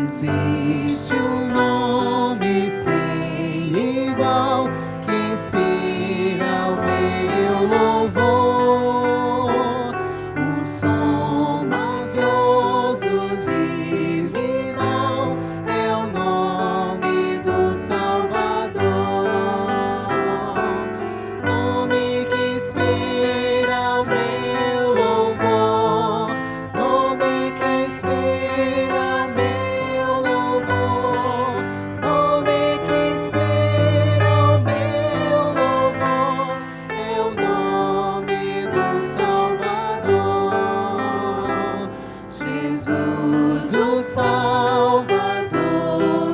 existe um nome sem igual que inspira o meu louvor, um som mavioso divinal, é o nome do Salvador, nome que inspira o meu louvor, nome que inspira o meu louvor, nome que inspira o meu louvor, é o nome do Salvador. Jesus, o Salvador,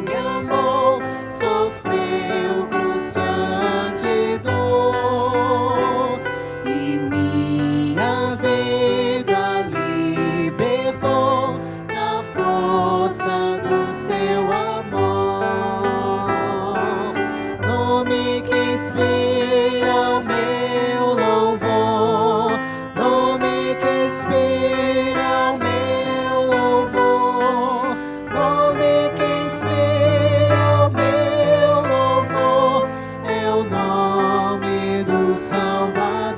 me amou, sofreu cruciante dor e minha vida libertou na força do seu amor. Nome que inspira o meu louvor, nome que inspira o meu louvor, nome que inspira o meu louvor, é o nome do Salvador.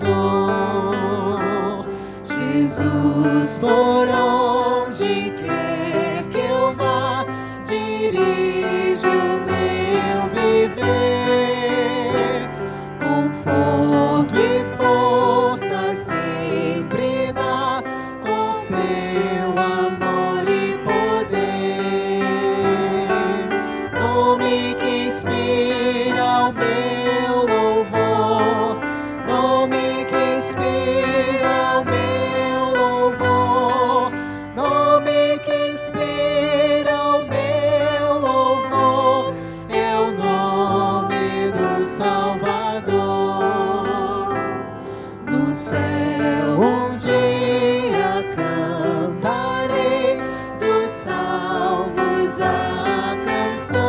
Jesus, por onde quer que eu vá, dirige o meu viver, conforto e força sempre dá, com seu amor e poder. Nome que inspira o meu louvor, nome que inspira o meu louvor, nome que inspira o meu louvor, é o nome do Salvador. No céu um dia cantarei, dos salvos a canção,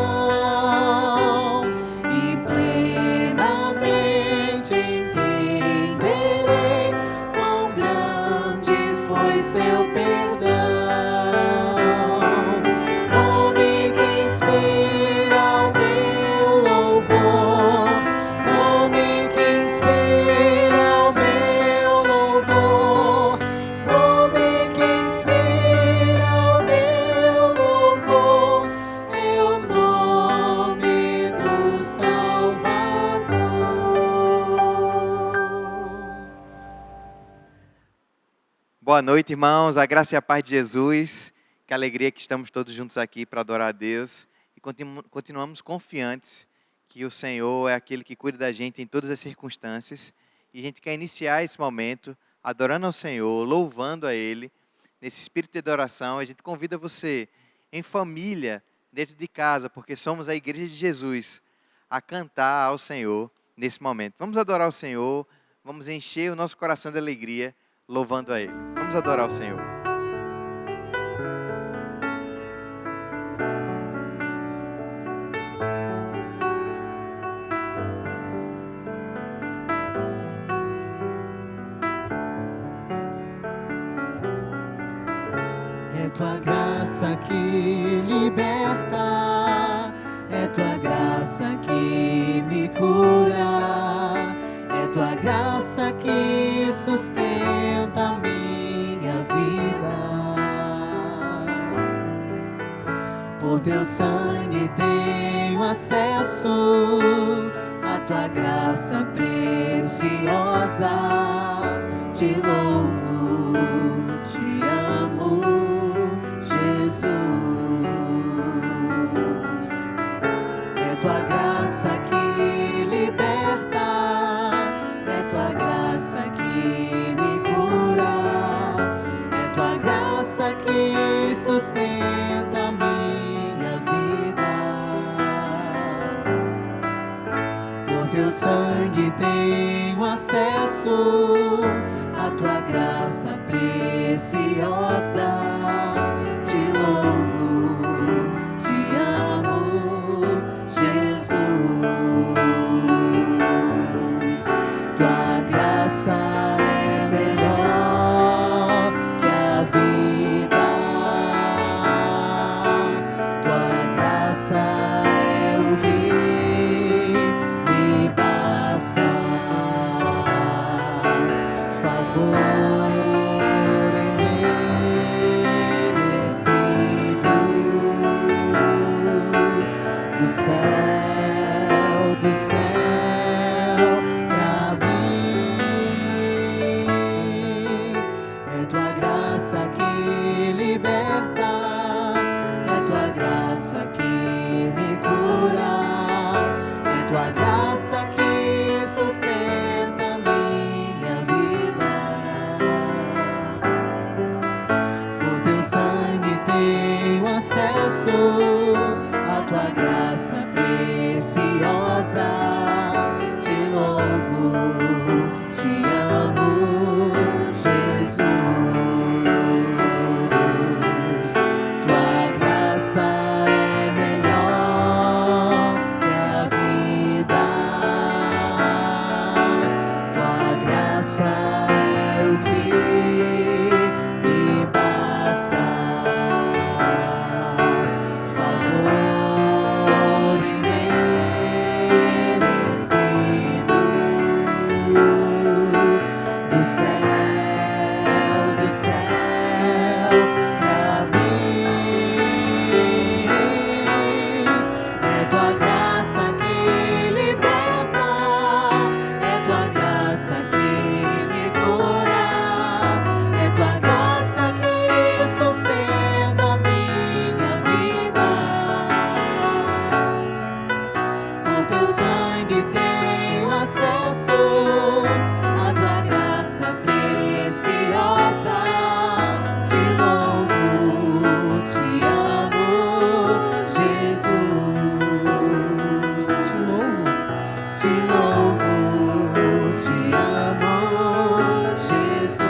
e plenamente entenderei quão grande foi seu perdão. Nome que inspira o meu louvor, nome que inspira o meu louvor, nome que inspira o meu louvor, é o nome do Salvador. Boa noite, irmãos. A graça e a paz de Jesus. Que alegria que estamos todos juntos aqui para adorar a Deus. E continuamos confiantes que o Senhor é aquele que cuida da gente em todas as circunstâncias. E a gente quer iniciar esse momento adorando ao Senhor, louvando a Ele. Nesse espírito de adoração, a gente convida você em família, dentro de casa, porque somos a igreja de Jesus, a cantar ao Senhor nesse momento. Vamos adorar o Senhor, vamos encher o nosso coração de alegria, louvando a Ele. Vamos adorar o Senhor. É tua graça que liberta, é tua graça que me cura, é tua graça que sustenta a minha vida. Por teu sangue tenho acesso à tua graça preciosa. Te louvo, te amo, Jesus. É tua graça que liberta, é tua graça que me cura, é tua graça que sustenta a minha vida. Por teu sangue tenho acesso à tua graça preciosa. Te louvo, te amo, Jesus. Tua graça é melhor que a vida. imerecido do céu pra mim. É tua graça que liberta, é tua graça que me cura, é tua graça que sustenta minha vida. Por teu sangue tenho acesso à tua graça preciosa. Te louvo, te amo, Jesus. Tua graça é melhor que a vida. Tua graça é o que me basta. Favor imerecido do céu pra mim. É tua graça que liberta, é tua graça que me cura, é tua graça que sustenta minha vida. Por teu sangue tenho acesso à tua graça preciosa. Te louvo, te amo, Jesus. Te louvo, te amo, Jesus.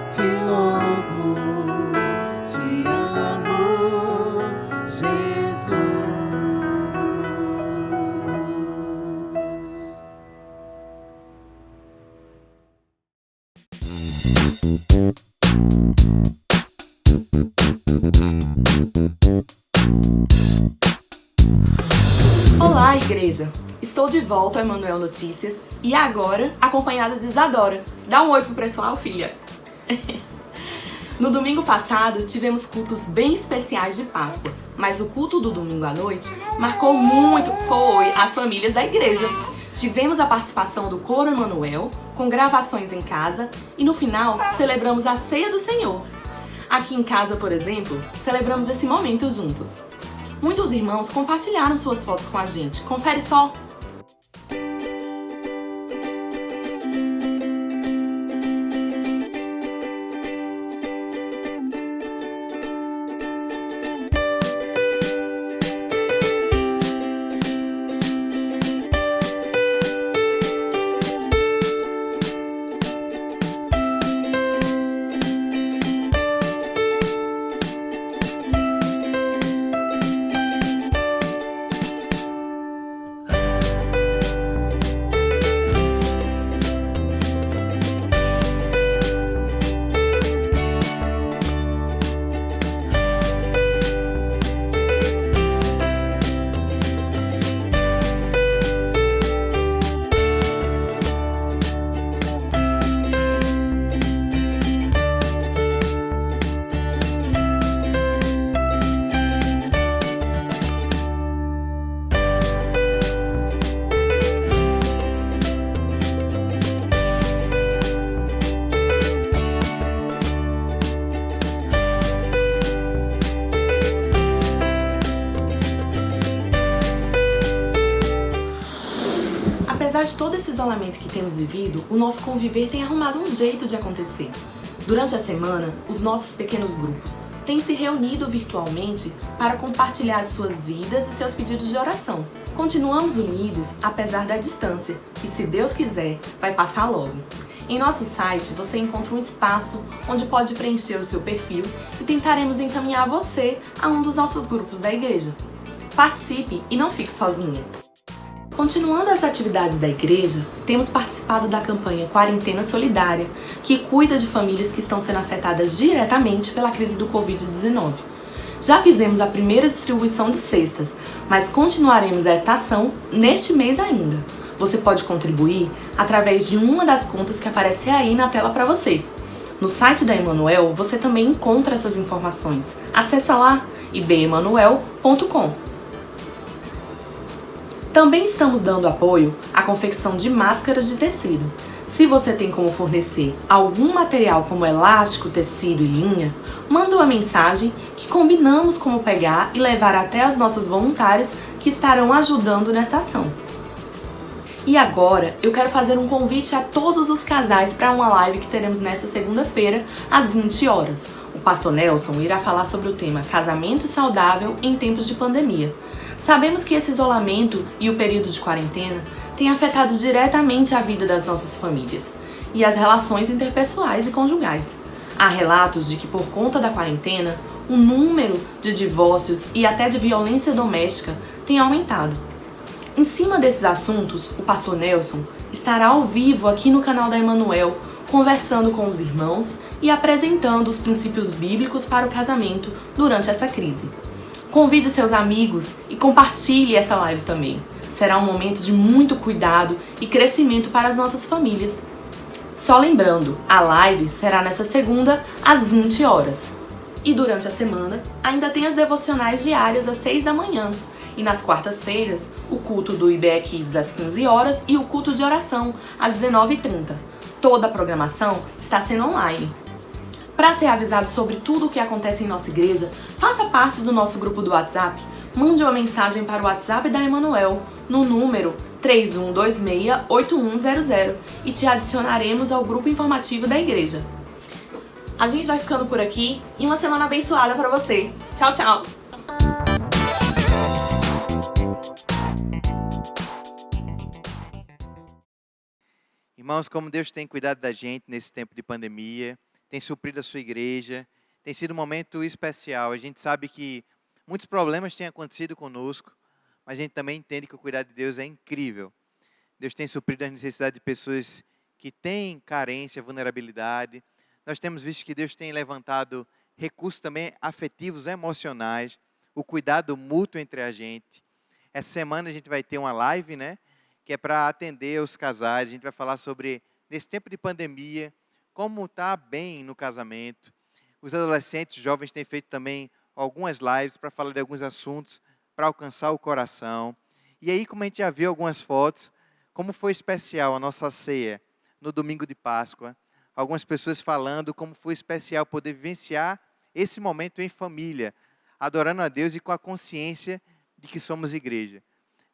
Te louvo, te amo, Jesus. Olá, igreja! Estou de volta ao Emanuel Notícias e agora acompanhada de Isadora. Dá um oi pro pessoal, filha! No domingo passado tivemos cultos bem especiais de Páscoa, mas o culto do domingo à noite marcou muito as famílias da igreja. Tivemos a participação do Coro Emanuel, com gravações em casa, e no final celebramos a Ceia do Senhor. Aqui em casa, por exemplo, celebramos esse momento juntos. Muitos irmãos compartilharam suas fotos com a gente. Confere só! Apesar de todo esse isolamento que temos vivido, o nosso conviver tem arrumado um jeito de acontecer. Durante a semana, os nossos pequenos grupos têm se reunido virtualmente para compartilhar suas vidas e seus pedidos de oração. Continuamos unidos apesar da distância, que, se Deus quiser, vai passar logo. Em nosso site você encontra um espaço onde pode preencher o seu perfil e tentaremos encaminhar você a um dos nossos grupos da igreja. Participe e não fique sozinho! Continuando as atividades da igreja, temos participado da campanha Quarentena Solidária, que cuida de famílias que estão sendo afetadas diretamente pela crise do Covid-19. Já fizemos a primeira distribuição de cestas, mas continuaremos esta ação neste mês ainda. Você pode contribuir através de uma das contas que aparece aí na tela para você. No site da Emanuel você também encontra essas informações. Acesse lá ibemanuel.com. Também estamos dando apoio à confecção de máscaras de tecido. Se você tem como fornecer algum material como elástico, tecido e linha, manda uma mensagem que combinamos como pegar e levar até as nossas voluntárias que estarão ajudando nessa ação. E agora eu quero fazer um convite a todos os casais para uma live que teremos nesta segunda-feira, às 20 horas. O pastor Nelson irá falar sobre o tema Casamento Saudável em Tempos de Pandemia. Sabemos que esse isolamento e o período de quarentena têm afetado diretamente a vida das nossas famílias e as relações interpessoais e conjugais. Há relatos de que por conta da quarentena, o número de divórcios e até de violência doméstica tem aumentado. Em cima desses assuntos, o pastor Nelson estará ao vivo aqui no canal da Emanuel, conversando com os irmãos e apresentando os princípios bíblicos para o casamento durante essa crise. Convide seus amigos e compartilhe essa live também. Será um momento de muito cuidado e crescimento para as nossas famílias. Só lembrando, a live será nessa segunda às 20 horas. E durante a semana, ainda tem as devocionais diárias às 6 da manhã. E nas quartas-feiras, o culto do IBE Kids às 15 horas e o culto de oração às 19h30. Toda a programação está sendo online. Para ser avisado sobre tudo o que acontece em nossa igreja, faça parte do nosso grupo do WhatsApp. Mande uma mensagem para o WhatsApp da Emanuel no número 31268100 e te adicionaremos ao grupo informativo da igreja. A gente vai ficando por aqui e uma semana abençoada para você. Tchau, tchau! Irmãos, como Deus tem cuidado da gente nesse tempo de pandemia, tem suprido a sua igreja, tem sido um momento especial. A gente sabe que muitos problemas têm acontecido conosco, mas a gente também entende que o cuidado de Deus é incrível. Deus tem suprido as necessidades de pessoas que têm carência, vulnerabilidade. Nós temos visto que Deus tem levantado recursos também afetivos, emocionais, o cuidado mútuo entre a gente. Essa semana a gente vai ter uma live, que é para atender os casais. A gente vai falar sobre, nesse tempo de pandemia, como estar bem no casamento. Os adolescentes, os jovens têm feito também algumas lives para falar de alguns assuntos, para alcançar o coração. E aí, como a gente já viu algumas fotos, como foi especial a nossa ceia no domingo de Páscoa. Algumas pessoas falando como foi especial poder vivenciar esse momento em família, adorando a Deus e com a consciência de que somos igreja.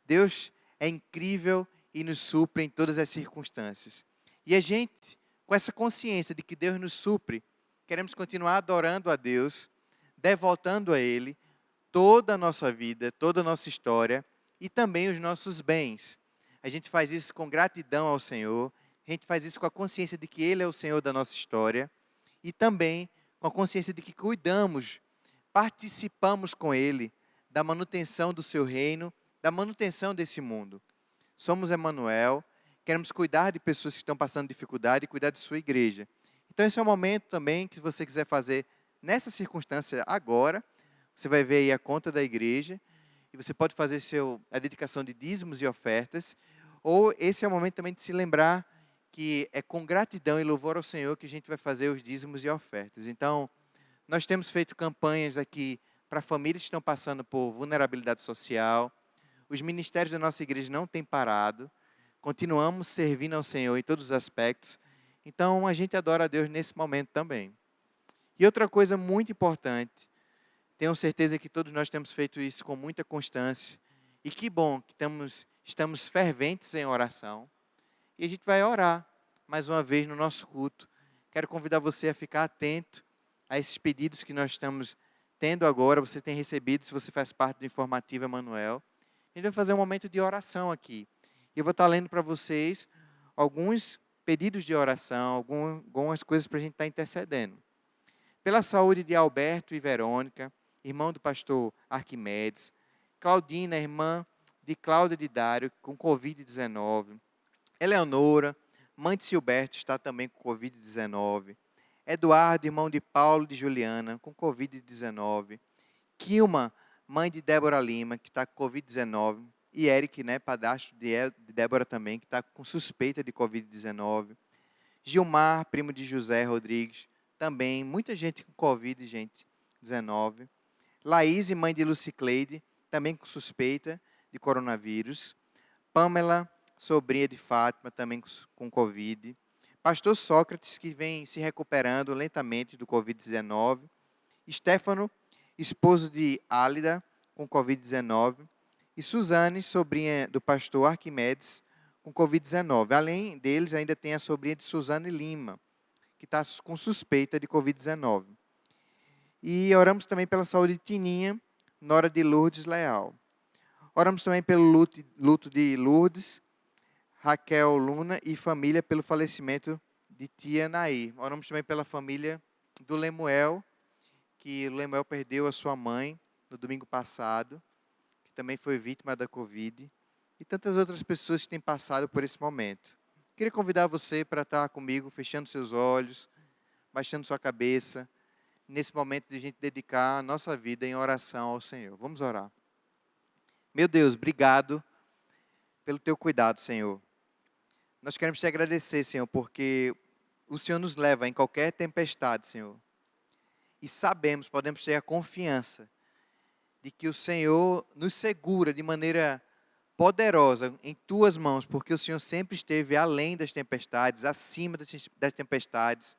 Deus é incrível e nos supre em todas as circunstâncias. E a gente, com essa consciência de que Deus nos supre, queremos continuar adorando a Deus, devotando a Ele toda a nossa vida, toda a nossa história e também os nossos bens. A gente faz isso com gratidão ao Senhor, a gente faz isso com a consciência de que Ele é o Senhor da nossa história e também com a consciência de que cuidamos, participamos com Ele da manutenção do Seu reino, da manutenção desse mundo. Somos Emanuel, queremos cuidar de pessoas que estão passando dificuldade e cuidar de sua igreja. Então esse é o momento também que se você quiser fazer nessa circunstância agora, você vai ver aí a conta da igreja e você pode fazer a dedicação de dízimos e ofertas, ou esse é o momento também de se lembrar que é com gratidão e louvor ao Senhor que a gente vai fazer os dízimos e ofertas. Então, nós temos feito campanhas aqui para famílias que estão passando por vulnerabilidade social. Os ministérios da nossa igreja não têm parado. Continuamos servindo ao Senhor em todos os aspectos. Então, a gente adora a Deus nesse momento também. E outra coisa muito importante, tenho certeza que todos nós temos feito isso com muita constância. E que bom que estamos ferventes em oração. E a gente vai orar mais uma vez no nosso culto. Quero convidar você a ficar atento a esses pedidos que nós estamos tendo agora. Você tem recebido, se você faz parte do Informativo Emanuel. A gente vai fazer um momento de oração aqui. E eu vou estar lendo para vocês alguns pedidos de oração, algumas coisas para a gente estar intercedendo. Pela saúde de Alberto e Verônica, irmão do pastor Arquimedes. Claudina, irmã de Cláudia de Dário, com Covid-19. Eleonora, mãe de Silberto, está também com Covid-19. Eduardo, irmão de Paulo e de Juliana, com Covid-19. Quilma, mãe de Débora Lima, que está com Covid-19. e Eric, né, padrasto de Débora também, que está com suspeita de Covid-19. Gilmar, primo de José Rodrigues, também, muita gente com Covid, gente, 19. Laís, mãe de Lucicleide, também com suspeita de coronavírus. Pamela, sobrinha de Fátima, também com Covid. Pastor Sócrates, que vem se recuperando lentamente do Covid-19. Stefano, esposo de Álida, com Covid-19. E Suzane, sobrinha do pastor Arquimedes, com Covid-19. Além deles, ainda tem a sobrinha de Suzane Lima, que está com suspeita de Covid-19. E oramos também pela saúde de Tininha, nora de Lourdes Leal. Oramos também pelo luto de Lourdes, Raquel Luna e família pelo falecimento de tia Nair. Oramos também pela família do Lemuel, que o Lemuel perdeu a sua mãe no domingo passado, que também foi vítima da Covid, e tantas outras pessoas que têm passado por esse momento. Queria convidar você para estar comigo, fechando seus olhos, baixando sua cabeça, nesse momento de a gente dedicar a nossa vida em oração ao Senhor. Vamos orar. Meu Deus, obrigado pelo teu cuidado, Senhor. Nós queremos te agradecer, Senhor, porque o Senhor nos leva em qualquer tempestade, Senhor. E sabemos, podemos ter a confiança de que o Senhor nos segura de maneira poderosa em tuas mãos, porque o Senhor sempre esteve além das tempestades, acima das tempestades,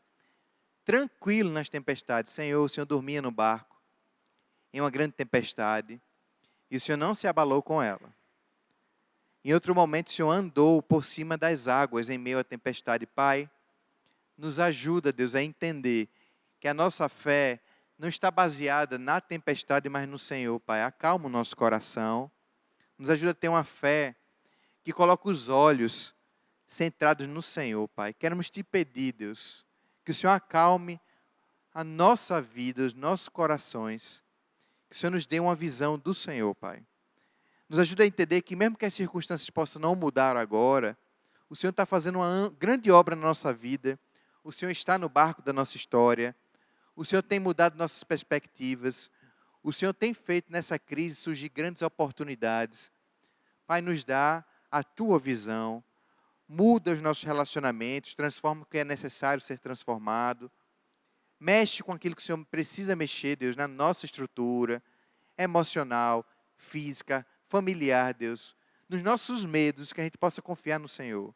tranquilo nas tempestades. Senhor, o Senhor dormia no barco, em uma grande tempestade, e o Senhor não se abalou com ela. Em outro momento, o Senhor andou por cima das águas em meio à tempestade. Pai, nos ajuda, Deus, a entender que a nossa fé não está baseada na tempestade, mas no Senhor, Pai. Acalma o nosso coração. Nos ajuda a ter uma fé que coloca os olhos centrados no Senhor, Pai. Queremos te pedir, Deus, que o Senhor acalme a nossa vida, os nossos corações. Que o Senhor nos dê uma visão do Senhor, Pai. Nos ajuda a entender que mesmo que as circunstâncias possam não mudar agora, o Senhor está fazendo uma grande obra na nossa vida. O Senhor está no barco da nossa história. O Senhor tem mudado nossas perspectivas. O Senhor tem feito nessa crise surgir grandes oportunidades. Pai, nos dá a tua visão. Muda os nossos relacionamentos. Transforma o que é necessário ser transformado. Mexe com aquilo que o Senhor precisa mexer, Deus, na nossa estrutura emocional, física, familiar, Deus. Nos nossos medos, que a gente possa confiar no Senhor.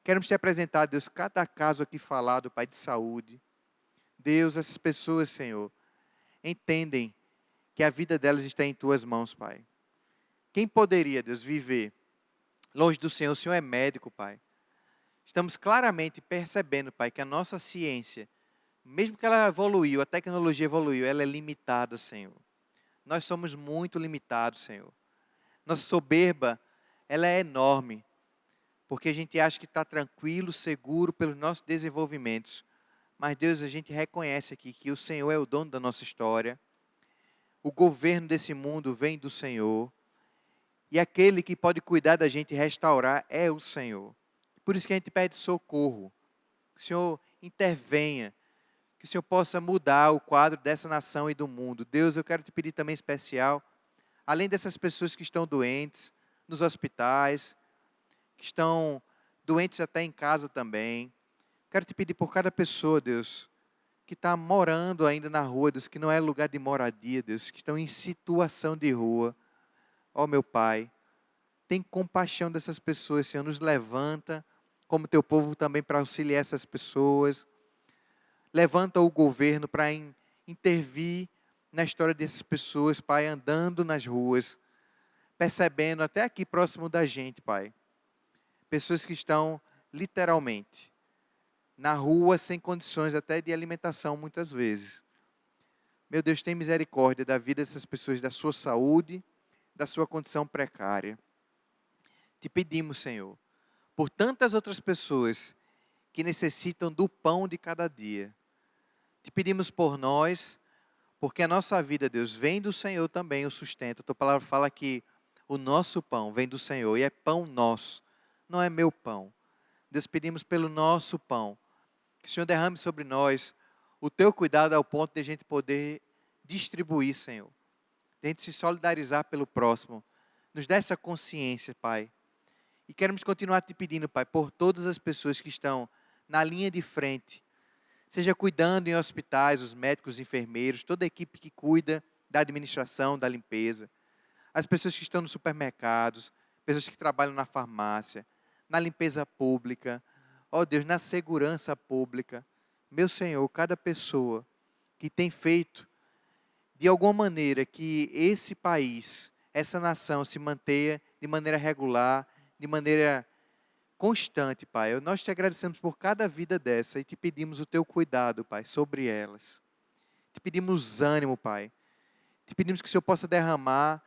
Queremos te apresentar, Deus, cada caso aqui falado, Pai, de saúde. Deus, essas pessoas, Senhor, entendem que a vida delas está em tuas mãos, Pai. Quem poderia, Deus, viver longe do Senhor? O Senhor é médico, Pai. Estamos claramente percebendo, Pai, que a nossa ciência, mesmo que ela evoluiu, a tecnologia evoluiu, ela é limitada, Senhor. Nós somos muito limitados, Senhor. Nossa soberba, ela é enorme, porque a gente acha que está tranquilo, seguro pelos nossos desenvolvimentos. Mas, Deus, a gente reconhece aqui que o Senhor é o dono da nossa história. O governo desse mundo vem do Senhor. E aquele que pode cuidar da gente e restaurar é o Senhor. Por isso que a gente pede socorro. Que o Senhor intervenha. Que o Senhor possa mudar o quadro dessa nação e do mundo. Deus, eu quero te pedir também especial, além dessas pessoas que estão doentes, nos hospitais, que estão doentes até em casa também. Quero te pedir por cada pessoa, Deus, que está morando ainda na rua, Deus, que não é lugar de moradia, Deus, que estão em situação de rua. Ó, meu Pai, tem compaixão dessas pessoas, Senhor, nos levanta, como teu povo também, para auxiliar essas pessoas. Levanta o governo para intervir na história dessas pessoas, Pai, andando nas ruas, percebendo até aqui próximo da gente, Pai. Pessoas que estão literalmente na rua sem condições até de alimentação muitas vezes. Meu Deus, tem misericórdia da vida dessas pessoas, da sua saúde, da sua condição precária. Te pedimos, Senhor, por tantas outras pessoas que necessitam do pão de cada dia. Te pedimos por nós, porque a nossa vida, Deus, vem do Senhor também, o sustento. A tua palavra fala que o nosso pão vem do Senhor e é pão nosso, não é meu pão. Deus, pedimos pelo nosso pão, que o Senhor derrame sobre nós o teu cuidado ao ponto de a gente poder distribuir, Senhor. De a gente se solidarizar pelo próximo, Nos dá essa consciência, Pai. E queremos continuar te pedindo, Pai, por todas as pessoas que estão na linha de frente, seja cuidando em hospitais, os médicos, os enfermeiros, toda a equipe que cuida da administração, da limpeza, as pessoas que estão nos supermercados, pessoas que trabalham na farmácia, na limpeza pública, ó Deus, na segurança pública. Meu Senhor, cada pessoa que tem feito, de alguma maneira, que esse país, essa nação se mantenha de maneira regular, de maneira constante, Pai. Nós te agradecemos por cada vida dessa e te pedimos o teu cuidado, Pai, sobre elas. Te pedimos ânimo, Pai. Te pedimos que o Senhor possa derramar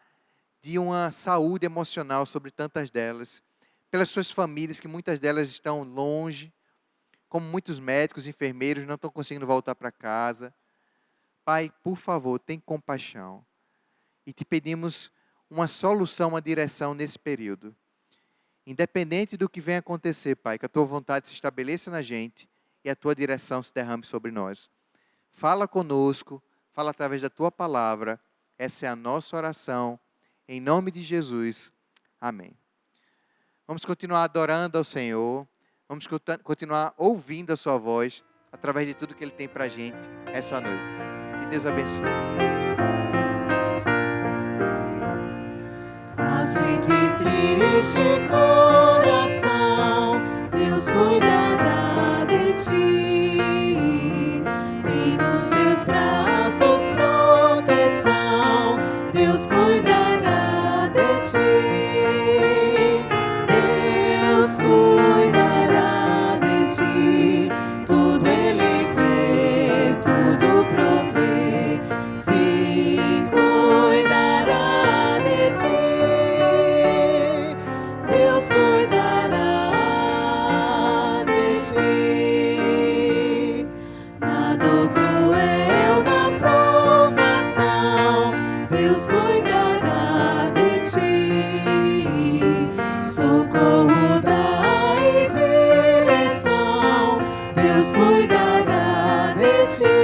de uma saúde emocional sobre tantas delas, pelas suas famílias, que muitas delas estão longe, como muitos médicos, enfermeiros não estão conseguindo voltar para casa. Pai, por favor, tem compaixão. E te pedimos uma solução, uma direção nesse período. Independente do que venha acontecer, Pai, que a tua vontade se estabeleça na gente e a tua direção se derrame sobre nós. Fala conosco, fala através da tua palavra. Essa é a nossa oração. Em nome de Jesus. Amém. Vamos continuar adorando ao Senhor. Vamos continuar ouvindo a sua voz através de tudo que Ele tem para a gente essa noite. Que Deus abençoe. Aflito e triste coração, Deus cuidará de ti. Tem nos seus braços proteção, Deus cuidará de ti. Deus cuidará de ti. Tudo Ele vê, tudo provê. Sim, cuidará de ti. Deus cuidará de ti. Na dor cruel, na provação, Deus cuidará de ti. Socorro dá e direção, Deus cuidará de ti.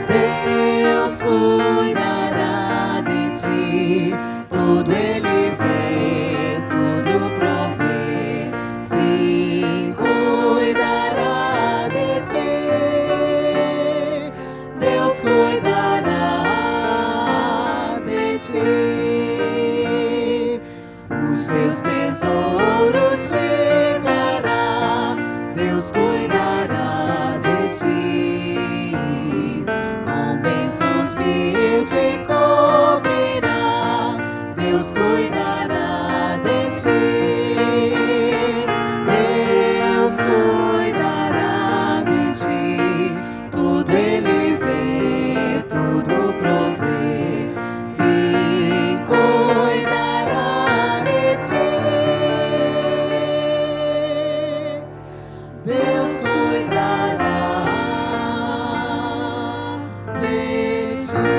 Deus cuidará de ti. Tudo Ele vê, tudo provê. Sim, cuidará de ti. Deus cuidará de ti. Os teus tesouros chegará, Deus cuidará de ti. Com bênçãos mil te cobrirá, Deus cuidará de ti. Deus cuidará de ti. Tudo Ele vê, tudo provê. Sim, cuidará de ti. Deus cuidará de ti.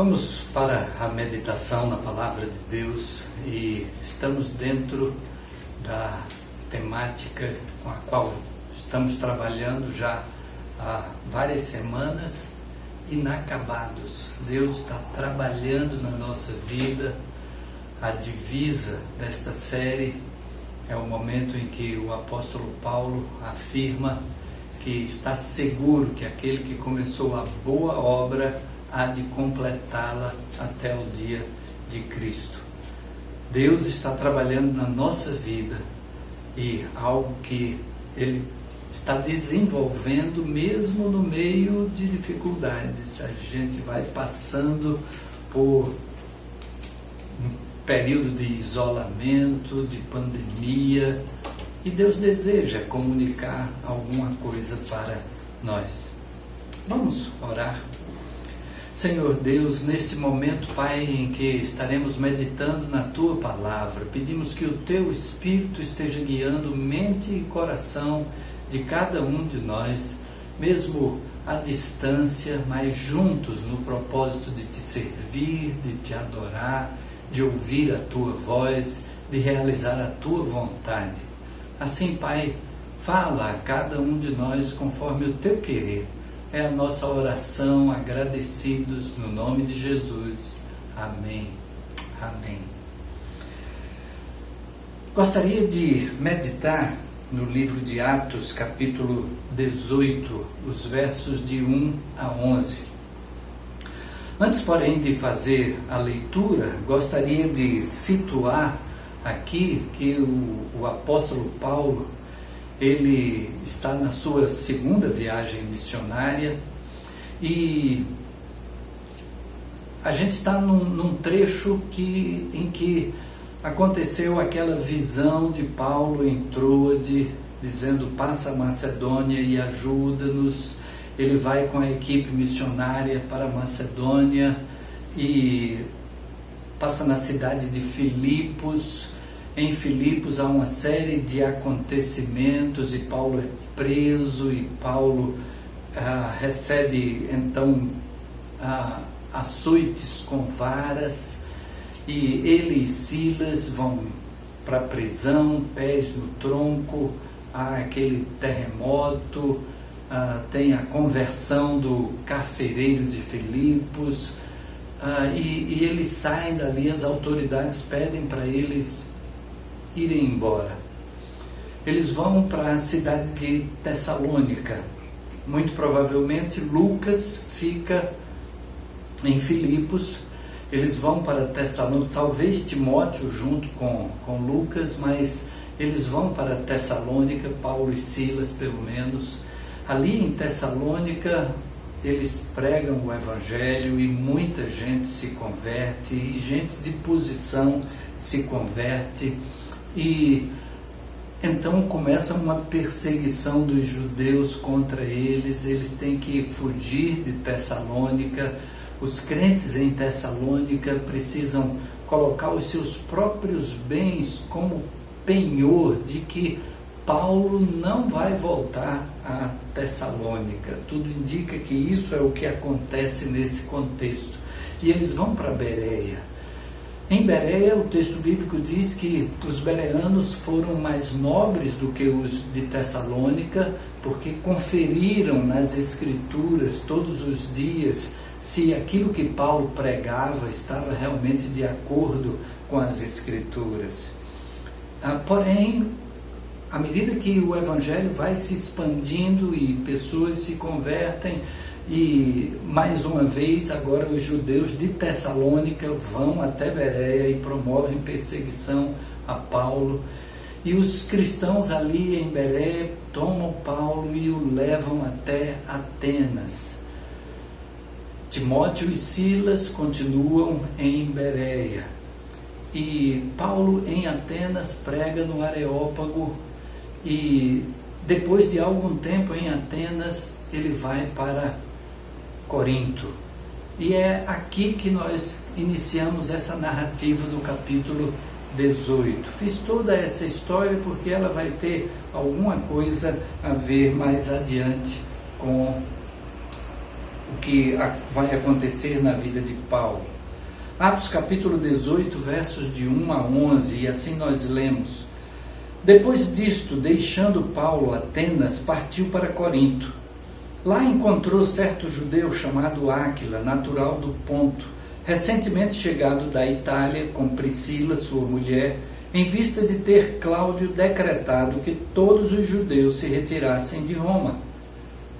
Vamos para a meditação na Palavra de Deus e estamos dentro da temática com a qual estamos trabalhando já há várias semanas, inacabados. Deus está trabalhando na nossa vida. A divisa desta série é o momento em que o apóstolo Paulo afirma que está seguro que aquele que começou a boa obra há de completá-la até o dia de Cristo. Deus está trabalhando na nossa vida e algo que Ele está desenvolvendo mesmo no meio de dificuldades. A gente vai passando por um período de isolamento, de pandemia, e Deus deseja comunicar alguma coisa para nós. Vamos orar. Senhor Deus, neste momento, Pai, em que estaremos meditando na Tua Palavra, pedimos que o Teu Espírito esteja guiando mente e coração de cada um de nós, mesmo à distância, mas juntos no propósito de Te servir, de Te adorar, de ouvir a Tua voz, de realizar a Tua vontade. Assim, Pai, fala a cada um de nós conforme o Teu querer. É a nossa oração, agradecidos no nome de Jesus. Amém. Amém. Gostaria de meditar no livro de Atos, capítulo 18, os versos de 1 a 11. Antes, porém, de fazer a leitura, gostaria de situar aqui que o apóstolo Paulo, ele está na sua segunda viagem missionária e a gente está num trecho em que aconteceu aquela visão de Paulo em Troade, dizendo: passa a Macedônia e ajuda-nos. Ele vai com a equipe missionária para a Macedônia e passa na cidade de Filipos. Em Filipos há uma série de acontecimentos e Paulo é preso e Paulo recebe então açoites com varas, e ele e Silas vão para a prisão, pés no tronco. Há aquele terremoto, tem a conversão do carcereiro de Filipos, e eles saem dali. As autoridades pedem para eles irem embora. Eles vão para a cidade de Tessalônica. Muito provavelmente Lucas fica em Filipos. Eles vão para Tessalônica, talvez Timóteo junto com Lucas, mas eles vão para Tessalônica, Paulo e Silas pelo menos. Ali em Tessalônica eles pregam o Evangelho e muita gente se converte, e gente de posição se converte. E então começa uma perseguição dos judeus contra eles. Eles têm que fugir de Tessalônica. Os crentes em Tessalônica precisam colocar os seus próprios bens como penhor de que Paulo não vai voltar a Tessalônica. Tudo indica que isso é o que acontece nesse contexto. E eles vão para Bereia. Em Bereia, o texto bíblico diz que os bereanos foram mais nobres do que os de Tessalônica, porque conferiram nas Escrituras todos os dias se aquilo que Paulo pregava estava realmente de acordo com as Escrituras. Porém, à medida que o Evangelho vai se expandindo e pessoas se convertem, e mais uma vez agora os judeus de Tessalônica vão até Bereia e promovem perseguição a Paulo, e os cristãos ali em Bereia tomam Paulo e o levam até Atenas. Timóteo e Silas continuam em Bereia e Paulo em Atenas prega no Areópago, e depois de algum tempo em Atenas ele vai para Corinto. E é aqui que nós iniciamos essa narrativa do capítulo 18. Fiz toda essa história porque ela vai ter alguma coisa a ver mais adiante com o que vai acontecer na vida de Paulo. Atos capítulo 18, versos de 1 a 11, e assim nós lemos: Depois disto, deixando Paulo Atenas, partiu para Corinto. Lá encontrou certo judeu chamado Áquila, natural do Ponto, recentemente chegado da Itália, com Priscila, sua mulher, em vista de ter Cláudio decretado que todos os judeus se retirassem de Roma.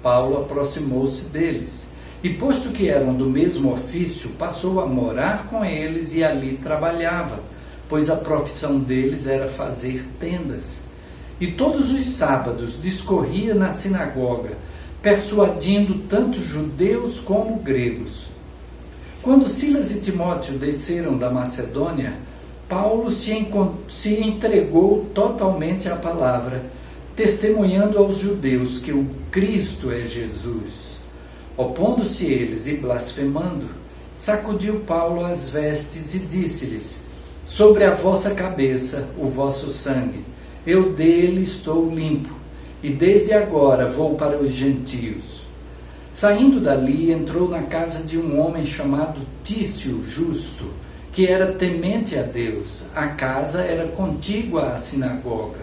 Paulo aproximou-se deles, e posto que eram do mesmo ofício, passou a morar com eles e ali trabalhava, pois a profissão deles era fazer tendas. E todos os sábados discorria na sinagoga, persuadindo tanto judeus como gregos. Quando Silas e Timóteo desceram da Macedônia, Paulo se entregou totalmente à palavra, testemunhando aos judeus que o Cristo é Jesus. Opondo-se eles e blasfemando, sacudiu Paulo as vestes e disse-lhes: Sobre a vossa cabeça o vosso sangue, eu dele estou limpo, e desde agora vou para os gentios. Saindo dali, entrou na casa de um homem chamado Tício Justo, que era temente a Deus. A casa era contígua à sinagoga.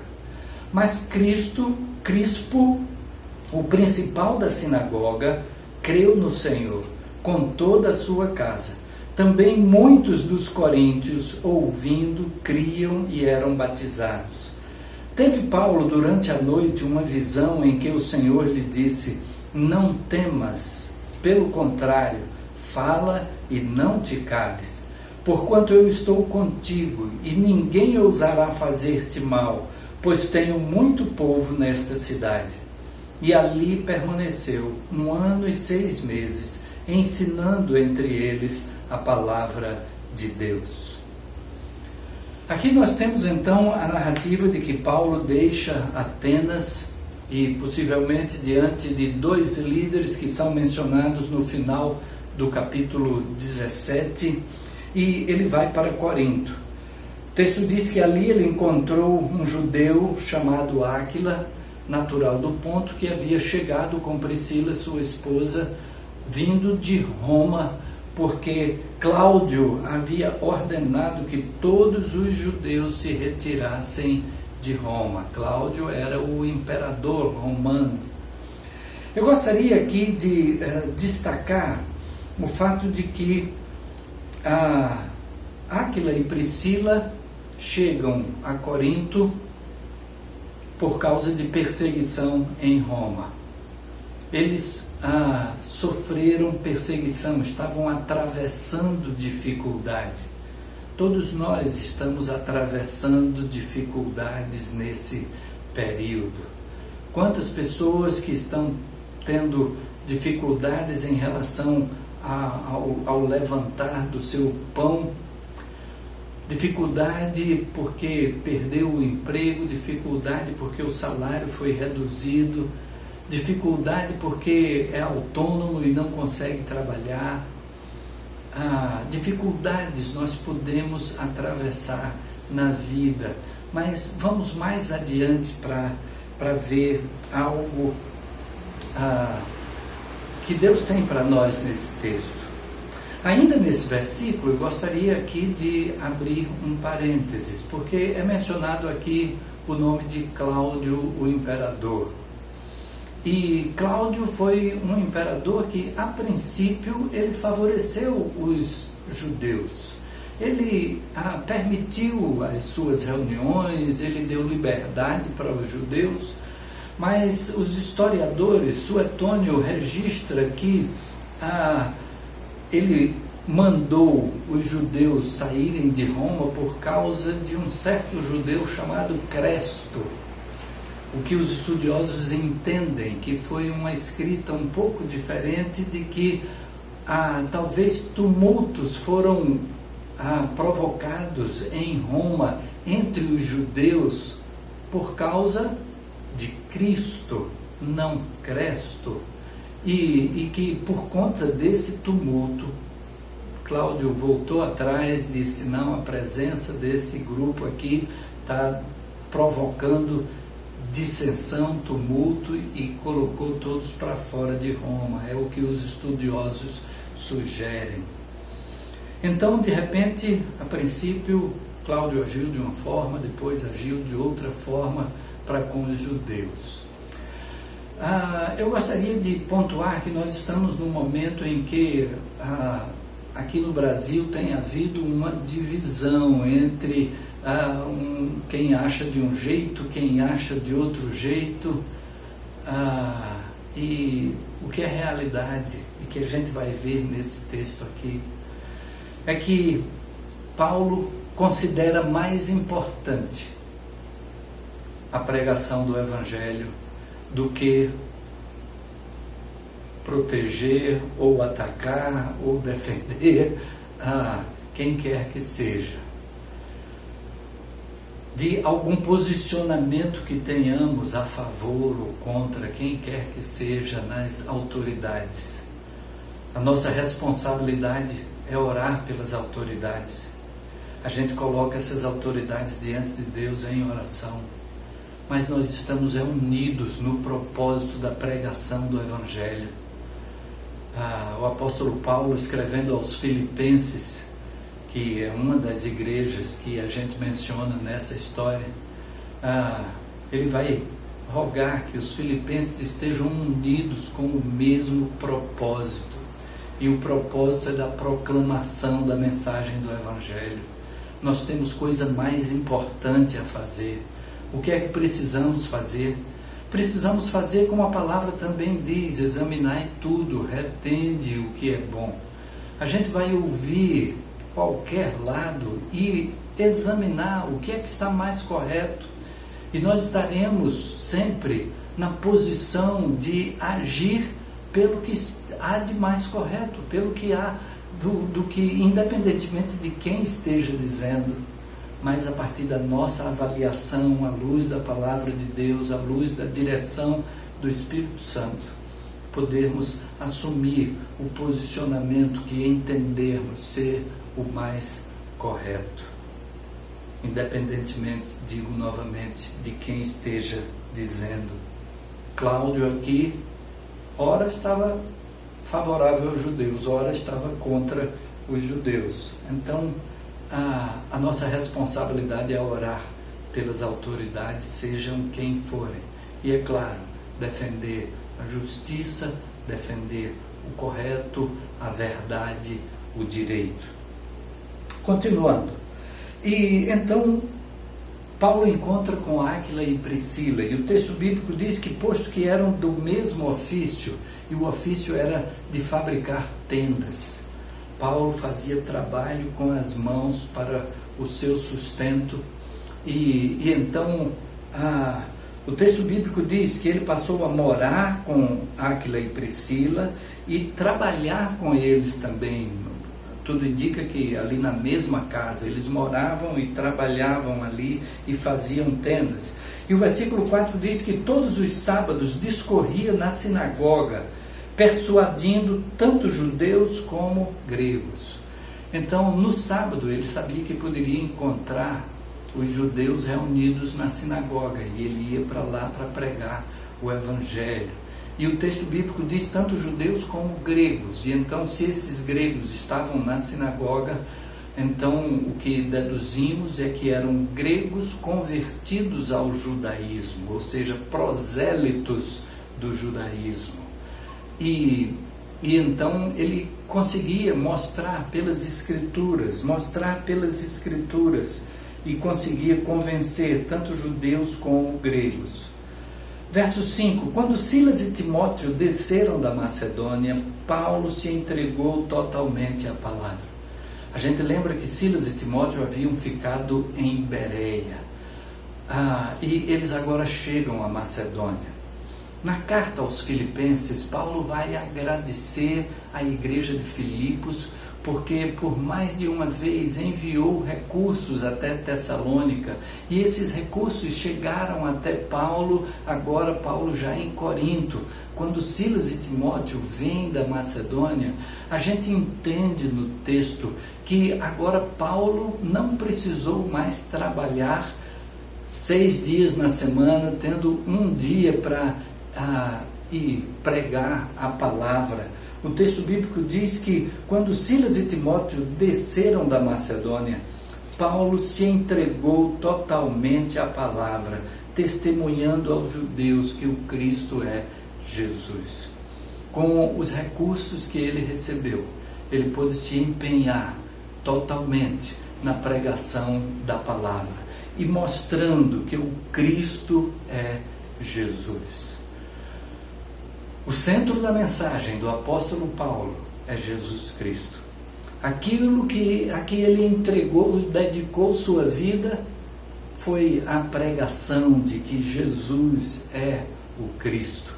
Mas Crispo, o principal da sinagoga, creu no Senhor, com toda a sua casa. Também muitos dos coríntios, ouvindo, criam e eram batizados. Teve Paulo durante a noite uma visão em que o Senhor lhe disse: Não temas, pelo contrário, fala e não te cales, porquanto eu estou contigo, e ninguém ousará fazer-te mal, pois tenho muito povo nesta cidade. E ali permaneceu 1 ano e 6 meses, ensinando entre eles a palavra de Deus. Aqui nós temos então a narrativa de que Paulo deixa Atenas, e possivelmente diante de 2 líderes que são mencionados no final do capítulo 17, e ele vai para Corinto. O texto diz que ali ele encontrou um judeu chamado Áquila, natural do Ponto, que havia chegado com Priscila, sua esposa, vindo de Roma, porque Cláudio havia ordenado que todos os judeus se retirassem de Roma. Cláudio era o imperador romano. Eu gostaria aqui de destacar o fato de que Áquila e Priscila chegam a Corinto por causa de perseguição em Roma. Eles sofreram perseguição, estavam atravessando dificuldade. Todos nós estamos atravessando dificuldades nesse período. Quantas pessoas que estão tendo dificuldades em relação ao levantar do seu pão, dificuldade porque perdeu o emprego, dificuldade porque o salário foi reduzido, dificuldade porque é autônomo e não consegue trabalhar. Dificuldades nós podemos atravessar na vida, mas vamos mais adiante para ver algo que Deus tem para nós nesse texto. Ainda nesse versículo, eu gostaria aqui de abrir um parênteses, porque é mencionado aqui o nome de Cláudio, o imperador. E Cláudio foi um imperador que, a princípio, ele favoreceu os judeus. Ele permitiu as suas reuniões, ele deu liberdade para os judeus, mas os historiadores, Suetônio registra que ele mandou os judeus saírem de Roma por causa de um certo judeu chamado Cresto. O que os estudiosos entendem que foi uma escrita um pouco diferente, de que talvez tumultos foram provocados em Roma entre os judeus por causa de Cristo, não Cresto, e que por conta desse tumulto, Cláudio voltou atrás, disse: não, a presença desse grupo aqui está provocando dissensão, tumulto e colocou todos para fora de Roma. É o que os estudiosos sugerem. Então, de repente, a princípio, Cláudio agiu de uma forma, depois agiu de outra forma para com os judeus. Eu gostaria de pontuar que nós estamos num momento em que aqui no Brasil tem havido uma divisão entre quem acha de um jeito, quem acha de outro jeito, e o que é realidade e que a gente vai ver nesse texto aqui é que Paulo considera mais importante a pregação do Evangelho do que proteger ou atacar ou defender quem quer que seja, de algum posicionamento que tenhamos a favor ou contra quem quer que seja nas autoridades. A nossa responsabilidade é orar pelas autoridades. A gente coloca essas autoridades diante de Deus em oração, mas nós estamos unidos no propósito da pregação do Evangelho. O apóstolo Paulo, escrevendo aos Filipenses, que é uma das igrejas que a gente menciona nessa história, ele vai rogar que os filipenses estejam unidos com o mesmo propósito, e o propósito é da proclamação da mensagem do Evangelho. Nós temos coisa mais importante a fazer. O que é que precisamos fazer? Precisamos fazer como a palavra também diz: examinai tudo, retende o que é bom. A gente vai ouvir qualquer lado e examinar o que é que está mais correto, e nós estaremos sempre na posição de agir pelo que há de mais correto, pelo que há do que, independentemente de quem esteja dizendo, mas a partir da nossa avaliação, à luz da palavra de Deus, à luz da direção do Espírito Santo, podermos assumir o posicionamento que entendermos ser o mais correto, independentemente, digo novamente, de quem esteja dizendo. Cláudio aqui, ora estava favorável aos judeus, ora estava contra os judeus. Então, a nossa responsabilidade é orar pelas autoridades, sejam quem forem. E é claro, defender a justiça, defender o correto, a verdade, o direito. Continuando. E então, Paulo encontra com Áquila e Priscila, e o texto bíblico diz que, posto que eram do mesmo ofício, e o ofício era de fabricar tendas, Paulo fazia trabalho com as mãos para o seu sustento, e então o texto bíblico diz que ele passou a morar com Áquila e Priscila e trabalhar com eles também. Tudo indica que ali na mesma casa eles moravam e trabalhavam ali e faziam tendas. E o versículo 4 diz que todos os sábados discorria na sinagoga, persuadindo tanto judeus como gregos. Então, no sábado, ele sabia que poderia encontrar os judeus reunidos na sinagoga, e ele ia para lá para pregar o Evangelho. E o texto bíblico diz tanto judeus como gregos, e então, se esses gregos estavam na sinagoga, então o que deduzimos é que eram gregos convertidos ao judaísmo, ou seja, prosélitos do judaísmo. E então ele conseguia mostrar pelas escrituras, e conseguia convencer tanto judeus como gregos. Verso 5, quando Silas e Timóteo desceram da Macedônia, Paulo se entregou totalmente à palavra. A gente lembra que Silas e Timóteo haviam ficado em Bereia, e eles agora chegam à Macedônia. Na carta aos Filipenses, Paulo vai agradecer à igreja de Filipos, porque por mais de uma vez enviou recursos até Tessalônica, e esses recursos chegaram até Paulo, agora Paulo já em Corinto. Quando Silas e Timóteo vêm da Macedônia, a gente entende no texto que agora Paulo não precisou mais trabalhar 6 dias na semana, tendo um dia para ir pregar a palavra. O texto bíblico diz que quando Silas e Timóteo desceram da Macedônia, Paulo se entregou totalmente à palavra, testemunhando aos judeus que o Cristo é Jesus. Com os recursos que ele recebeu, ele pôde se empenhar totalmente na pregação da palavra e mostrando que o Cristo é Jesus. O centro da mensagem do apóstolo Paulo é Jesus Cristo. Aquilo a que ele entregou, dedicou sua vida, foi a pregação de que Jesus é o Cristo,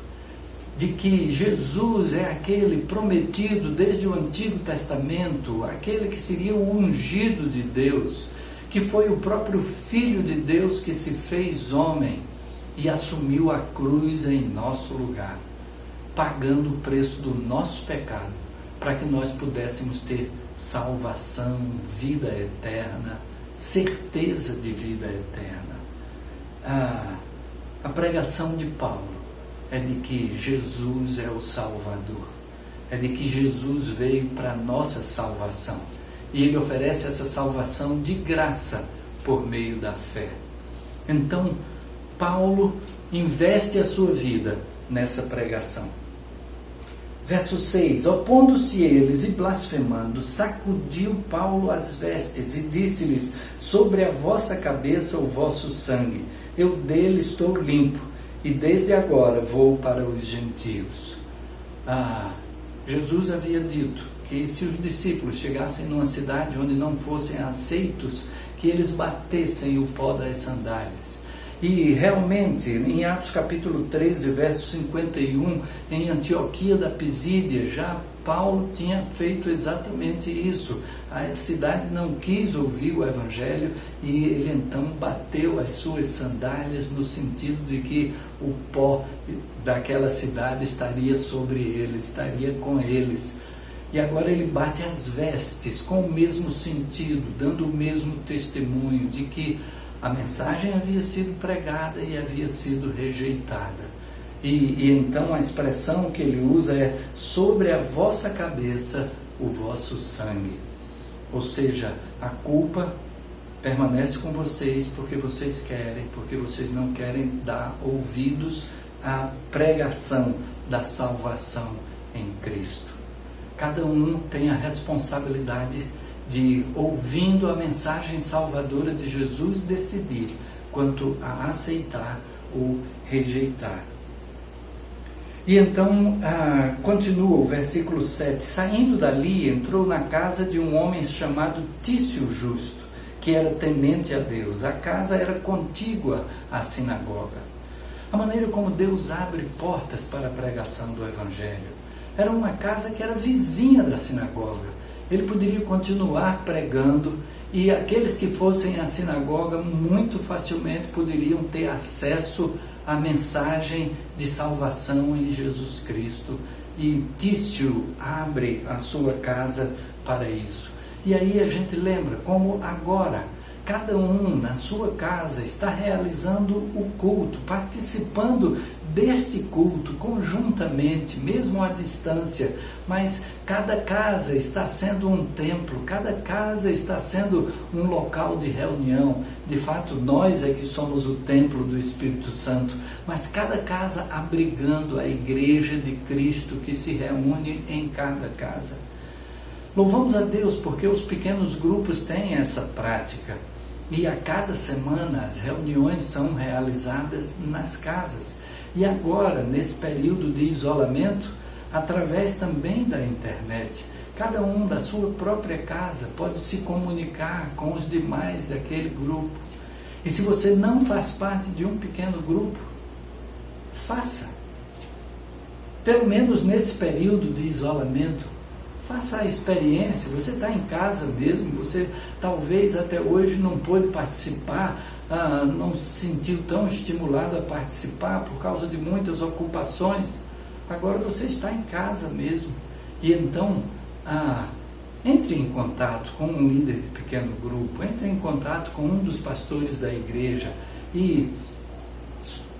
de que Jesus é aquele prometido desde o Antigo Testamento, aquele que seria o ungido de Deus, que foi o próprio Filho de Deus que se fez homem e assumiu a cruz em nosso lugar, pagando o preço do nosso pecado, para que nós pudéssemos ter salvação, vida eterna, certeza de vida eterna. A pregação de Paulo é de que Jesus é o Salvador, é de que Jesus veio para a nossa salvação, e Ele oferece essa salvação de graça por meio da fé. Então, Paulo investe a sua vida nessa pregação. Verso 6: opondo-se eles e blasfemando, sacudiu Paulo as vestes e disse-lhes: sobre a vossa cabeça o vosso sangue, eu dele estou limpo, e desde agora vou para os gentios. Jesus havia dito que se os discípulos chegassem numa cidade onde não fossem aceitos, que eles batessem o pó das sandálias. E realmente, em Atos capítulo 13, verso 51, em Antioquia da Pisídia, já Paulo tinha feito exatamente isso. A cidade não quis ouvir o Evangelho e ele então bateu as suas sandálias no sentido de que o pó daquela cidade estaria sobre eles, estaria com eles. E agora ele bate as vestes com o mesmo sentido, dando o mesmo testemunho de que a mensagem havia sido pregada e havia sido rejeitada. E então a expressão que ele usa é: sobre a vossa cabeça o vosso sangue. Ou seja, a culpa permanece com vocês porque vocês não querem dar ouvidos à pregação da salvação em Cristo. Cada um tem a responsabilidade de, ouvindo a mensagem salvadora de Jesus, decidir quanto a aceitar ou rejeitar. E então continua o versículo 7: saindo dali, entrou na casa de um homem chamado Tício Justo, que era temente a Deus. A casa era contígua à sinagoga. A maneira como Deus abre portas para a pregação do Evangelho. Era uma casa que era vizinha da sinagoga. Ele poderia continuar pregando e aqueles que fossem à sinagoga muito facilmente poderiam ter acesso à mensagem de salvação em Jesus Cristo. E Tício abre a sua casa para isso. E aí a gente lembra como agora cada um na sua casa está realizando o culto, participando deste culto conjuntamente, mesmo à distância, mas cada casa está sendo um templo, cada casa está sendo um local de reunião. De fato, nós é que somos o templo do Espírito Santo, mas cada casa abrigando a igreja de Cristo que se reúne em cada casa. Louvamos a Deus porque os pequenos grupos têm essa prática. E a cada semana as reuniões são realizadas nas casas. E agora, nesse período de isolamento, através também da internet, cada um da sua própria casa pode se comunicar com os demais daquele grupo. E se você não faz parte de um pequeno grupo, faça. Pelo menos nesse período de isolamento, faça a experiência. Você está em casa mesmo, você talvez até hoje não pôde participar, não se sentiu tão estimulado a participar por causa de muitas ocupações. Agora você está em casa mesmo. E então, entre em contato com um líder de pequeno grupo, entre em contato com um dos pastores da igreja e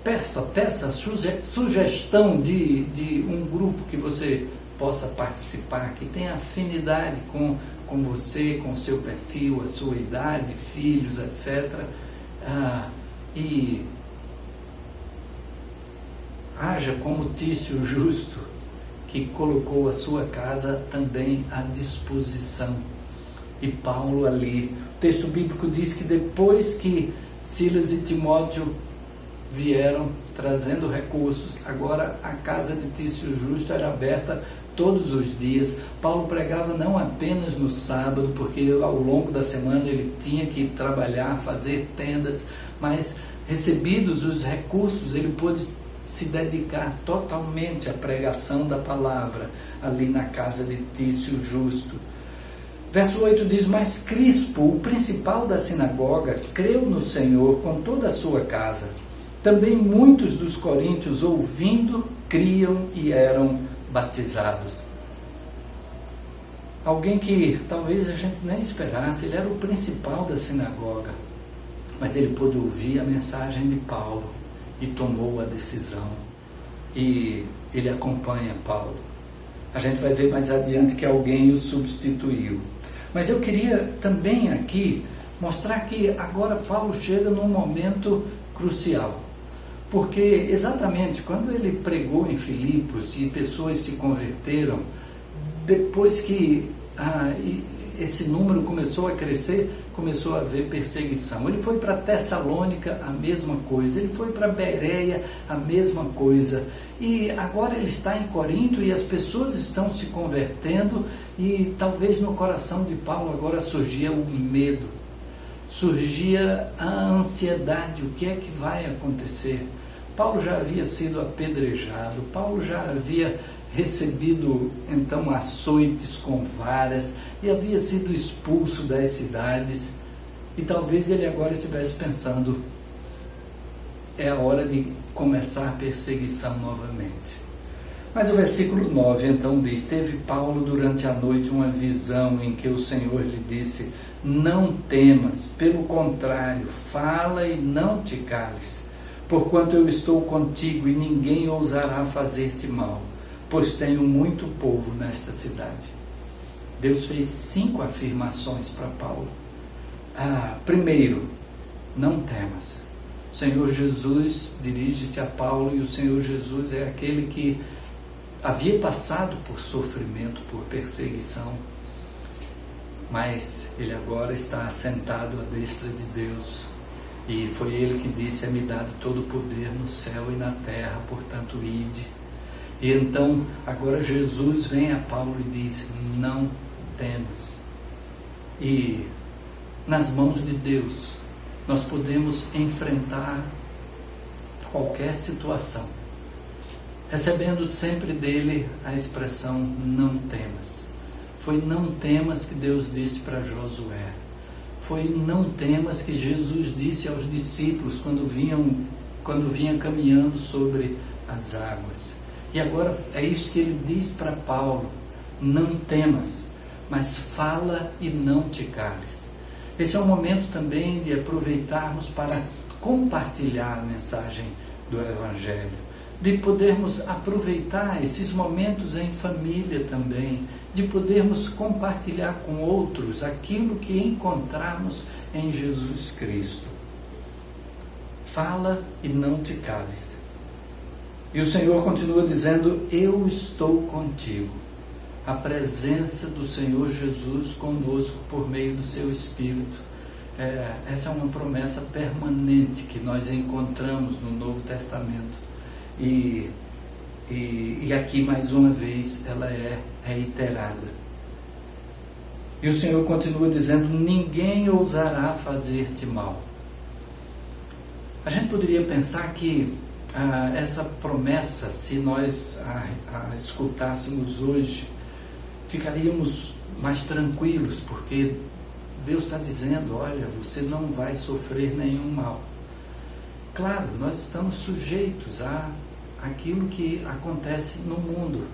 peça sugestão de um grupo que você possa participar, que tenha afinidade com você, com o seu perfil, a sua idade, filhos, etc. E haja como Tício Justo, que colocou a sua casa também à disposição. E Paulo ali, o texto bíblico diz que depois que Silas e Timóteo vieram trazendo recursos, agora a casa de Tício Justo era aberta todos os dias. Paulo pregava não apenas no sábado, porque ao longo da semana ele tinha que trabalhar, fazer tendas, mas recebidos os recursos, ele pôde se dedicar totalmente à pregação da palavra ali na casa de Tício Justo. Verso 8 diz: mas Crispo, o principal da sinagoga, creu no Senhor com toda a sua casa. Também muitos dos coríntios, ouvindo, criam e eram batizados. Alguém que talvez a gente nem esperasse, ele era o principal da sinagoga, mas ele pôde ouvir a mensagem de Paulo e tomou a decisão, e ele acompanha Paulo. A gente vai ver mais adiante que alguém o substituiu. Mas eu queria também aqui mostrar que agora Paulo chega num momento crucial, porque exatamente quando ele pregou em Filipos e pessoas se converteram, depois que esse número começou a crescer, começou a haver perseguição. Ele foi para Tessalônica, a mesma coisa. Ele foi para Bereia, a mesma coisa. E agora ele está em Corinto e as pessoas estão se convertendo, e talvez no coração de Paulo agora surgia o medo, surgia a ansiedade. O que é que vai acontecer? Paulo já havia sido apedrejado, Paulo já havia recebido então açoites com varas e havia sido expulso das cidades, e talvez ele agora estivesse pensando: é a hora de começar a perseguição novamente. Mas o versículo 9 então diz: teve Paulo durante a noite uma visão em que o Senhor lhe disse: não temas, pelo contrário, fala e não te cales, porquanto eu estou contigo e ninguém ousará fazer-te mal, pois tenho muito povo nesta cidade. Deus fez 5 afirmações para Paulo. Primeiro, não temas. O Senhor Jesus dirige-se a Paulo, e o Senhor Jesus é aquele que havia passado por sofrimento, por perseguição, mas ele agora está assentado à destra de Deus, e foi ele que disse: é-me dado todo o poder no céu e na terra, portanto ide. E então agora Jesus vem a Paulo e diz: não temas. E nas mãos de Deus nós podemos enfrentar qualquer situação, recebendo sempre dele a expressão não temas. Foi não temas que Deus disse para Josué. Foi não temas que Jesus disse aos discípulos quando vinha caminhando sobre as águas. E agora é isso que ele diz para Paulo: não temas, mas fala e não te cales. Esse é o momento também de aproveitarmos para compartilhar a mensagem do Evangelho, de podermos aproveitar esses momentos em família também, de podermos compartilhar com outros aquilo que encontramos em Jesus Cristo. Fala e não te cales. E o Senhor continua dizendo: eu estou contigo. A presença do Senhor Jesus conosco por meio do seu Espírito. Essa é uma promessa permanente que nós encontramos no Novo Testamento. E aqui mais uma vez ela é reiterada. E o Senhor continua dizendo: ninguém ousará fazer-te mal. A gente poderia pensar que essa promessa, se nós a escutássemos hoje, ficaríamos mais tranquilos, porque Deus está dizendo: olha, você não vai sofrer nenhum mal. Claro, nós estamos sujeitos àquilo que acontece no mundo.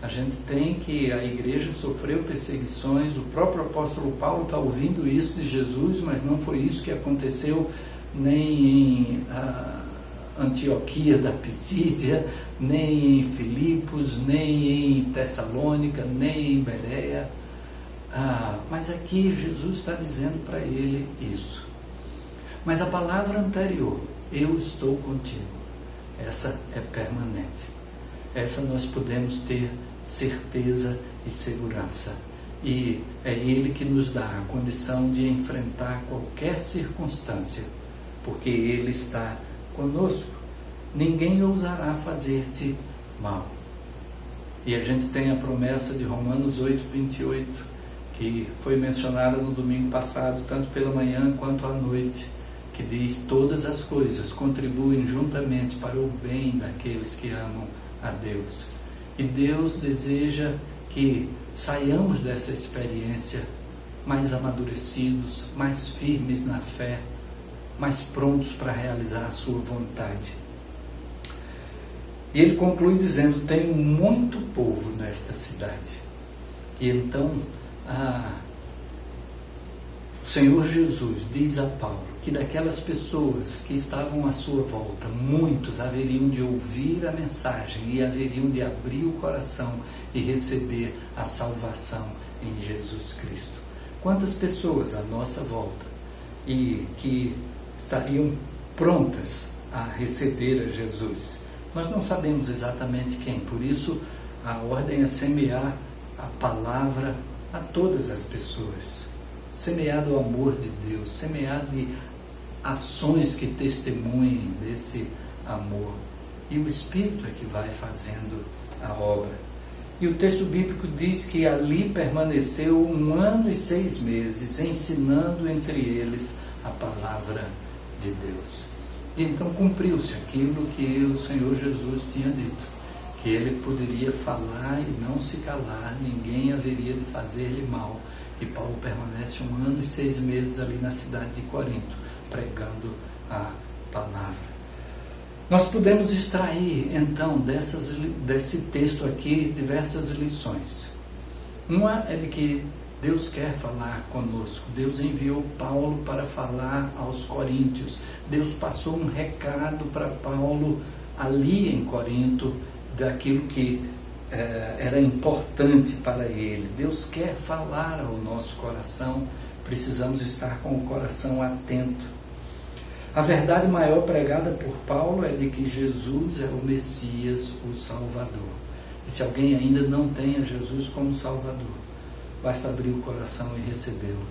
A gente tem que a igreja sofreu perseguições, o próprio apóstolo Paulo está ouvindo isso de Jesus, mas não foi isso que aconteceu nem em Antioquia da Pisídia, nem em Filipos, nem em Tessalônica, nem em Bereia. Mas aqui Jesus está dizendo para ele isso. Mas a palavra anterior, eu estou contigo, essa é permanente. Essa nós podemos ter certeza e segurança. E é Ele que nos dá a condição de enfrentar qualquer circunstância, porque Ele está conosco. Ninguém ousará fazer-te mal. E a gente tem a promessa de Romanos 8:28, que foi mencionada no domingo passado, tanto pela manhã quanto à noite, que diz: todas as coisas contribuem juntamente para o bem daqueles que amam a Deus. E Deus deseja que saiamos dessa experiência mais amadurecidos, mais firmes na fé, mais prontos para realizar a sua vontade. E ele conclui dizendo: tenho muito povo nesta cidade. E então o Senhor Jesus diz a Paulo que daquelas pessoas que estavam à sua volta, muitos haveriam de ouvir a mensagem e haveriam de abrir o coração e receber a salvação em Jesus Cristo. Quantas pessoas à nossa volta e que estariam prontas a receber a Jesus? Nós não sabemos exatamente quem, por isso a ordem é semear a palavra a todas as pessoas, semear do amor de Deus, semear de ações que testemunhem desse amor. E o Espírito é que vai fazendo a obra. E o texto bíblico diz que ali permaneceu 1 ano e 6 meses, ensinando entre eles a palavra de Deus. E então cumpriu-se aquilo que o Senhor Jesus tinha dito, que ele poderia falar e não se calar, ninguém haveria de fazer-lhe mal. E Paulo permanece 1 ano e 6 meses ali na cidade de Corinto, pregando a palavra. Nós podemos extrair, então, desse texto aqui, diversas lições. Uma é de que Deus quer falar conosco. Deus enviou Paulo para falar aos coríntios. Deus passou um recado para Paulo ali em Corinto, daquilo que era importante para ele. Deus quer falar ao nosso coração, precisamos estar com o coração atento. A verdade maior pregada por Paulo é de que Jesus é o Messias, o Salvador. E se alguém ainda não tem a Jesus como Salvador, basta abrir o coração e recebê-lo.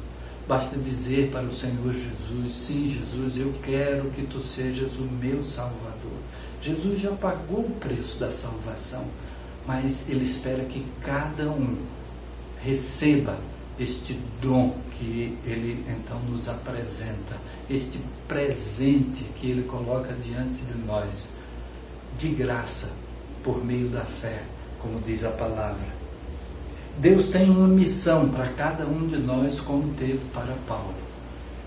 Basta dizer para o Senhor Jesus: sim, Jesus, eu quero que tu sejas o meu Salvador. Jesus já pagou o preço da salvação, mas Ele espera que cada um receba este dom que Ele então nos apresenta, este presente que Ele coloca diante de nós, de graça, por meio da fé, como diz a palavra. Deus tem uma missão para cada um de nós, como teve para Paulo.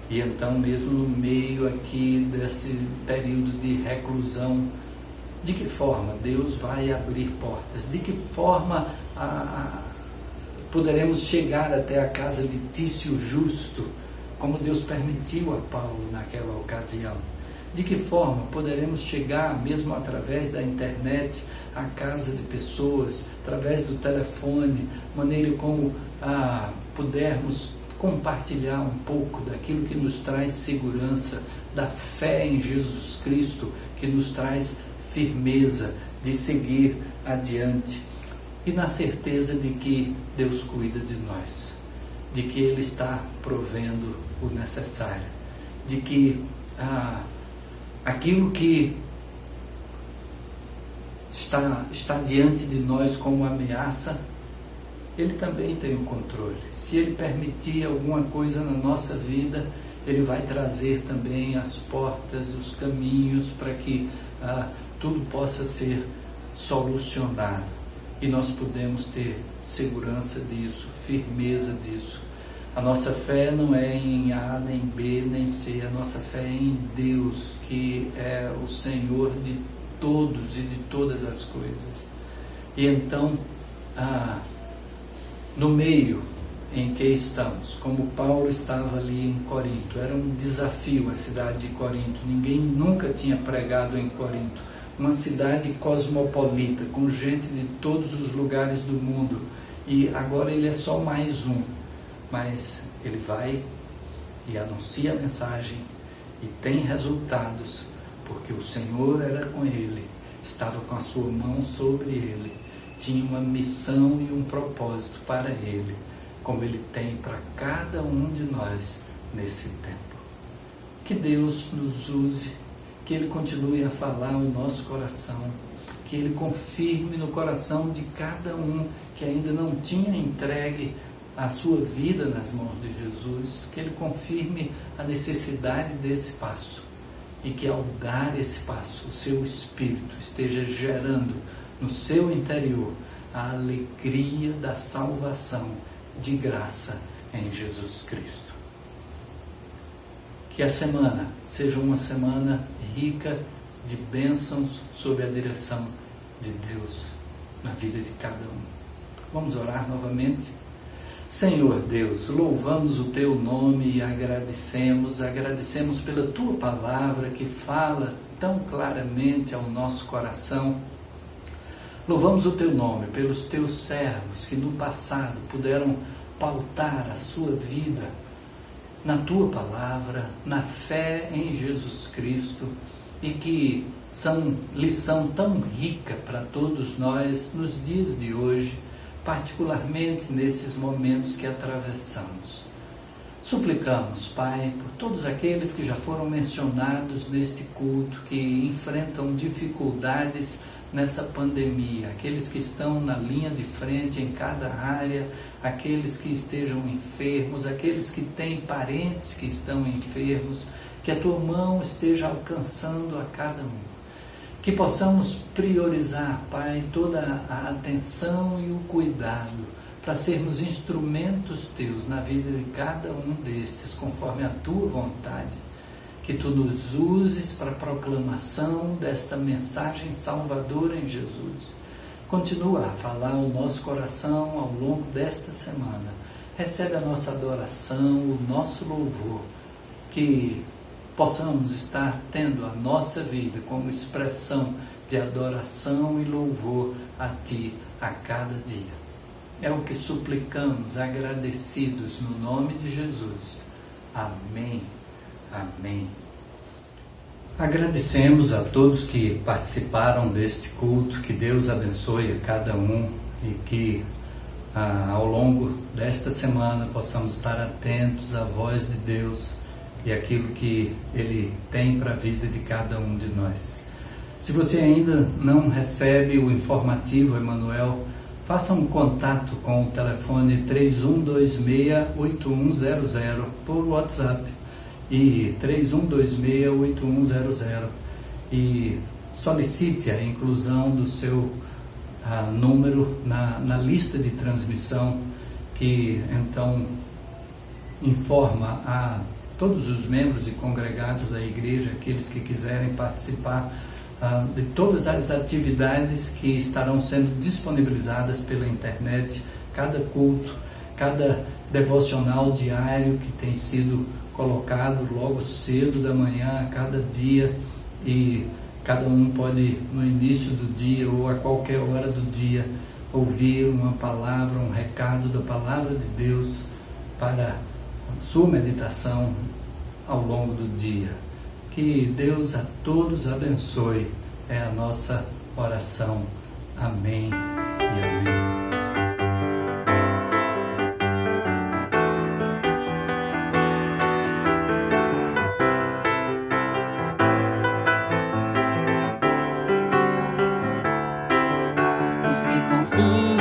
E então, mesmo no meio aqui desse período de reclusão, de que forma Deus vai abrir portas? De que forma poderemos chegar até a casa de Tício Justo, como Deus permitiu a Paulo naquela ocasião? De que forma poderemos chegar, mesmo através da internet, à casa de pessoas, através do telefone, maneira como pudermos compartilhar um pouco daquilo que nos traz segurança, da fé em Jesus Cristo, que nos traz firmeza de seguir adiante, e na certeza de que Deus cuida de nós, de que Ele está provendo o necessário, de que aquilo que está diante de nós como ameaça, Ele também tem o controle. Se Ele permitir alguma coisa na nossa vida, Ele vai trazer também as portas, os caminhos para que tudo possa ser solucionado. E nós podemos ter segurança disso, firmeza disso. A nossa fé não é em A, nem B, nem C. A nossa fé é em Deus, que é o Senhor de todos e de todas as coisas. E então, no meio em que estamos. Como Paulo estava ali em Corinto, era um desafio a cidade de Corinto. Ninguém nunca tinha pregado em Corinto. Uma cidade cosmopolita, com gente de todos os lugares do mundo. E agora ele é só mais um. Mas ele vai e anuncia a mensagem e tem resultados, porque o Senhor era com ele, estava com a sua mão sobre ele, tinha uma missão e um propósito para ele, como ele tem para cada um de nós nesse tempo. Que Deus nos use, que Ele continue a falar ao nosso coração, que Ele confirme no coração de cada um que ainda não tinha entregue a sua vida nas mãos de Jesus, que Ele confirme a necessidade desse passo e que ao dar esse passo, o seu Espírito esteja gerando no seu interior a alegria da salvação de graça em Jesus Cristo. Que a semana seja uma semana rica de bênçãos sob a direção de Deus na vida de cada um. Vamos orar novamente? Senhor Deus, louvamos o Teu nome e agradecemos pela Tua palavra que fala tão claramente ao nosso coração. Louvamos o Teu nome pelos Teus servos que no passado puderam pautar a sua vida na Tua palavra, na fé em Jesus Cristo, e que são lição tão rica para todos nós nos dias de hoje, particularmente nesses momentos que atravessamos. Suplicamos, Pai, por todos aqueles que já foram mencionados neste culto, que enfrentam dificuldades nessa pandemia, aqueles que estão na linha de frente em cada área, aqueles que estejam enfermos, aqueles que têm parentes que estão enfermos, que a Tua mão esteja alcançando a cada um. Que possamos priorizar, Pai, toda a atenção e o cuidado para sermos instrumentos Teus na vida de cada um destes, conforme a Tua vontade. Que Tu nos uses para a proclamação desta mensagem salvadora em Jesus. Continua a falar ao nosso coração ao longo desta semana. Recebe a nossa adoração, o nosso louvor, que possamos estar tendo a nossa vida como expressão de adoração e louvor a Ti a cada dia. É o que suplicamos, agradecidos no nome de Jesus. Amém. Amém. Agradecemos a todos que participaram deste culto, que Deus abençoe a cada um e que ao longo desta semana possamos estar atentos à voz de Deus e aquilo que Ele tem para a vida de cada um de nós. Se você ainda não recebe o informativo Emanuel, faça um contato com o telefone 3126-8100 por WhatsApp e 3126-8100 e solicite a inclusão do seu número na lista de transmissão, que então informa a todos os membros e congregados da igreja, aqueles que quiserem participar de todas as atividades que estarão sendo disponibilizadas pela internet, cada culto, cada devocional diário que tem sido colocado logo cedo da manhã, a cada dia, e cada um pode, no início do dia ou a qualquer hora do dia, ouvir uma palavra, um recado da palavra de Deus para sua meditação ao longo do dia. Que Deus a todos abençoe, é a nossa oração. Amém e amém. Os que confiam